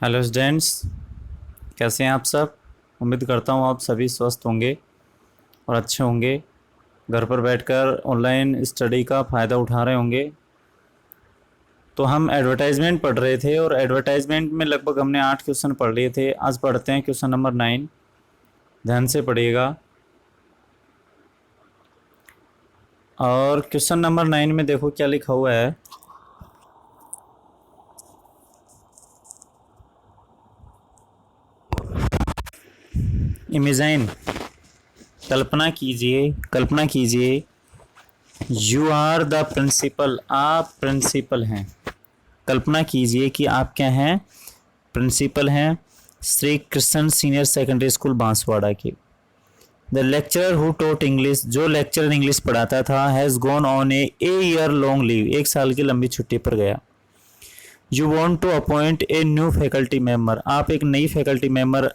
Hello students, कैसे हैं आप सब। उम्मीद करता हूँ आप सभी स्वस्थ होंगे और अच्छे होंगे। घर पर बैठकर ऑनलाइन स्टडी का फ़ायदा उठा रहे होंगे। तो हम एडवर्टाइजमेंट पढ़ रहे थे और एडवर्टाइजमेंट में लगभग हमने 8 क्वेश्चन पढ़ लिए थे। आज पढ़ते हैं क्वेश्चन नंबर 9। ध्यान से पढ़िएगा। और क्वेश्चन नंबर 9 में देखो क्या लिखा हुआ है। इमेजाइन, कल्पना कीजिए यू आर द प्रिंसिपल, आप प्रिंसिपल हैं। कल्पना कीजिए कि आप क्या हैं, प्रिंसिपल हैं Shri Krishna senior secondary school Banswara के। The lecturer who taught English, जो लेक्चरर इंग्लिश पढ़ाता था, has gone on a year long leave, 1 साल की लंबी छुट्टी पर गया। You want to appoint a new faculty member, आप एक नई फैकल्टी मेम्बर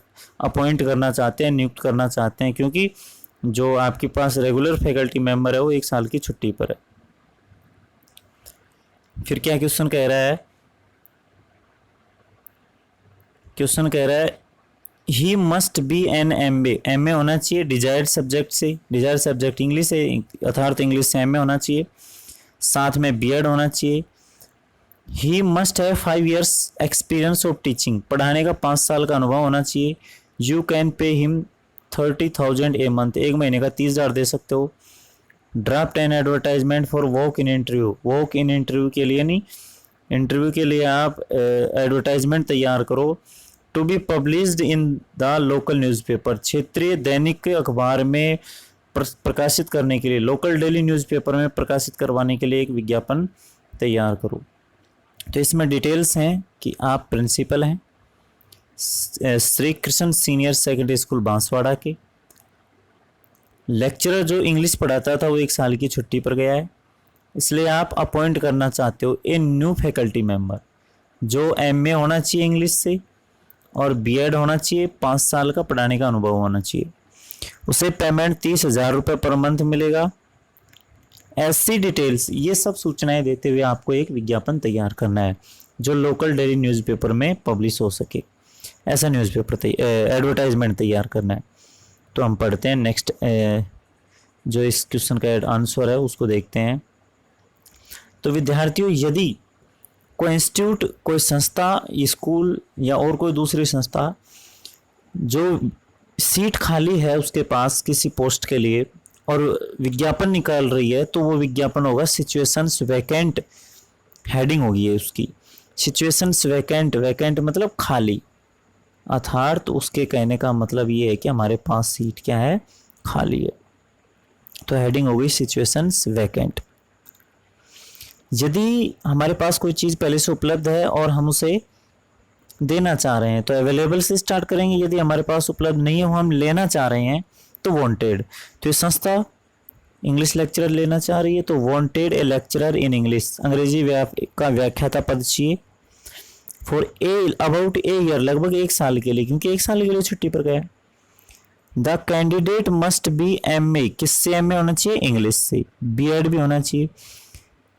अपॉइंट करना चाहते हैं, नियुक्त करना चाहते हैं, क्योंकि जो आपके पास रेगुलर फैकल्टी मेम्बर है वो 1 साल की छुट्टी पर है। फिर क्या क्वेश्चन कह रहा है, क्वेश्चन कह रहा है he must be M A ए होना चाहिए डिजायर्ड सब्जेक्ट से, डिजायर्ड सब्जेक्ट इंग्लिश है अर्थात इंग्लिश से एम ए होना चाहिए, साथ में बी एड होना चाहिए। He must have 5 years experience of teaching, पढ़ाने का 5 साल का अनुभव होना चाहिए। You can pay him 30,000 a month, 1 महीने का 30,000 दे सकते हो। Draft an advertisement for walk in interview, walk in interview के लिए नहीं, इंटरव्यू के लिए आप एडवर्टाइजमेंट तैयार करो। To be published in the local newspaper, क्षेत्रीय दैनिक अखबार में प्रकाशित करने के लिए, लोकल डेली न्यूज़पेपर में प्रकाशित करवाने के लिए एक विज्ञापन तैयार करो। तो इसमें डिटेल्स हैं कि आप प्रिंसिपल हैं Shri Krishna senior secondary school Banswara के। लेक्चरर जो इंग्लिश पढ़ाता था वो 1 साल की छुट्टी पर गया है, इसलिए आप अपॉइंट करना चाहते हो ए न्यू फैकल्टी मेंबर जो एमए होना चाहिए इंग्लिश से और बीएड होना चाहिए, 5 साल का पढ़ाने का अनुभव होना चाहिए। उसे पेमेंट 30,000 रुपये पर मंथ मिलेगा। ऐसी डिटेल्स, ये सब सूचनाएं देते हुए आपको एक विज्ञापन तैयार करना है जो लोकल डेली न्यूज़पेपर में पब्लिश हो सके। ऐसा न्यूज़पेपर एडवर्टाइजमेंट तैयार करना है। तो हम पढ़ते हैं नेक्स्ट, जो इस क्वेश्चन का आंसर है उसको देखते हैं। तो विद्यार्थियों, यदि कोई इंस्टीट्यूट, कोई संस्था, स्कूल या और कोई दूसरी संस्था जो सीट खाली है उसके पास किसी पोस्ट के लिए और विज्ञापन निकाल रही है, तो वो विज्ञापन होगा सिचुएशंस वैकेंट, हेडिंग होगी है उसकी सिचुएशंस वैकेंट। वैकेंट मतलब खाली, अर्थात उसके कहने का मतलब ये है कि हमारे पास सीट क्या है, खाली है। तो हेडिंग होगी सिचुएशंस वैकेंट। यदि हमारे पास कोई चीज़ पहले से उपलब्ध है और हम उसे देना चाह रहे हैं तो अवेलेबल से स्टार्ट करेंगे। यदि हमारे पास उपलब्ध नहीं है, वो हम लेना चाह रहे हैं, तो वांटेड। तो ये संस्था इंग्लिश लेक्चरर लेना चाह रही है तो wanted A lecturer in English, अंग्रेजी का व्याख्याता पद चाहिए। For a about a year, लगभग 1 साल के लिए, क्योंकि 1 साल के लिए छुट्टी पर गया। The candidate must be M A, किससे एम ए होना चाहिए, इंग्लिश से, बी एड भी होना चाहिए।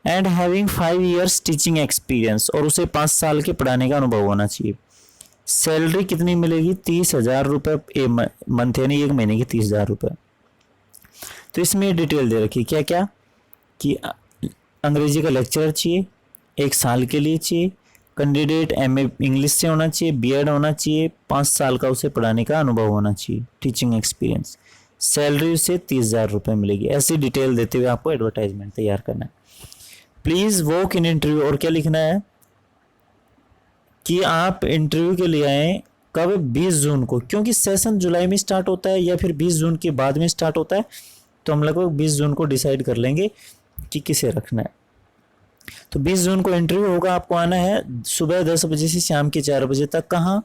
And having 5 years teaching experience, और उसे 5 साल के पढ़ाने का अनुभव होना चाहिए। सैलरी कितनी मिलेगी, 30,000 रुपये मंथ, यानी 1 महीने की 30,000 रुपये। तो इसमें डिटेल दे रखी क्या क्या, कि अंग्रेजी का लेक्चरर चाहिए, 1 साल के लिए चाहिए, कैंडिडेट एमए इंग्लिश से होना चाहिए, बीएड होना चाहिए, 5 साल का उसे पढ़ाने का अनुभव होना चाहिए, टीचिंग एक्सपीरियंस। सैलरी उसे 30,000 रुपये मिलेगी। ऐसी डिटेल देते हुए आपको एडवर्टाइजमेंट तैयार करना है। प्लीज़ वॉक इन इंटरव्यू, और क्या लिखना है कि आप इंटरव्यू के लिए आए कब, 20 जून को, क्योंकि सेशन जुलाई में स्टार्ट होता है या फिर 20 जून के बाद में स्टार्ट होता है, तो हम लगभग 20 जून को डिसाइड कर लेंगे कि किसे रखना है। तो 20 जून को इंटरव्यू होगा, आपको आना है सुबह 10 बजे से शाम के 4 बजे तक। कहाँ,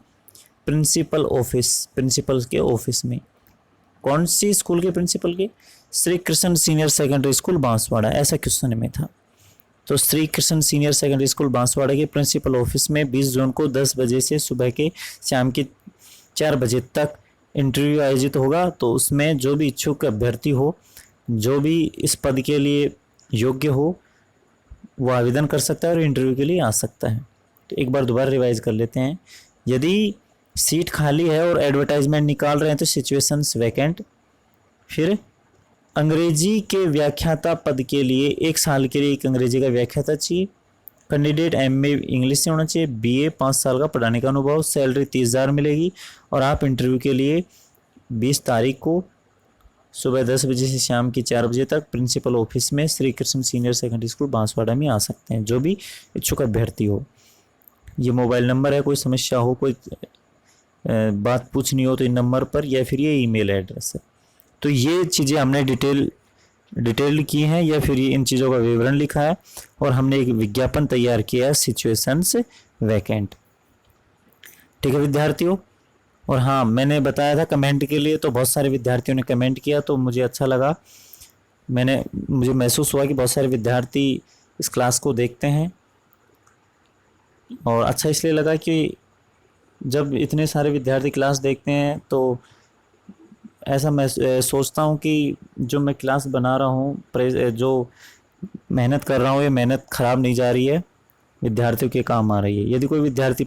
प्रिंसिपल ऑफिस, प्रिंसिपल के ऑफिस में। कौन सी स्कूल के प्रिंसिपल के, Shri Krishna senior secondary school Banswara, ऐसा क्वेश्चन में था। तो Shri Krishna senior secondary school Banswara के प्रिंसिपल ऑफिस में 20 जून को 10 बजे से सुबह के शाम के 4 बजे तक इंटरव्यू आयोजित होगा। तो उसमें जो भी इच्छुक अभ्यर्थी हो, जो भी इस पद के लिए योग्य हो, वो आवेदन कर सकता है और इंटरव्यू के लिए आ सकता है। तो एक बार दोबारा रिवाइज कर लेते हैं यदि सीट खाली है और एडवर्टाइजमेंट निकाल रहे हैं तो सिचुएशंस वैकेंट। फिर अंग्रेजी के व्याख्याता पद के लिए 1 साल के लिए एक अंग्रेजी का व्याख्याता चाहिए। कैंडिडेट एमए इंग्लिश से होना चाहिए, बीए 5 साल का पढ़ाने का अनुभव, सैलरी 30,000 मिलेगी। और आप इंटरव्यू के लिए 20 तारीख को सुबह 10 बजे से शाम की 4 बजे तक प्रिंसिपल ऑफिस में Shri Krishna senior secondary school Banswara में आ सकते हैं, जो भी इच्छुक अभ्यर्थी हो। ये मोबाइल नंबर है, कोई समस्या हो, कोई बात पूछनी हो तो इन नंबर पर, या फिर ये ईमेल एड्रेस है। तो ये चीज़ें हमने डिटेल की हैं, या फिर ये इन चीज़ों का विवरण लिखा है, और हमने एक विज्ञापन तैयार किया है सिचुएशंस वैकेंट। ठीक है विद्यार्थियों। और हाँ, मैंने बताया था कमेंट के लिए, तो बहुत सारे विद्यार्थियों ने कमेंट किया, तो मुझे अच्छा लगा। मुझे महसूस हुआ कि बहुत सारे विद्यार्थी इस क्लास को देखते हैं, और अच्छा इसलिए लगा कि जब इतने सारे विद्यार्थी क्लास देखते हैं तो ऐसा मैं सोचता हूँ कि जो मैं क्लास बना रहा हूँ, जो मेहनत कर रहा हूँ, ये मेहनत ख़राब नहीं जा रही है, विद्यार्थियों के काम आ रही है। यदि कोई विद्यार्थी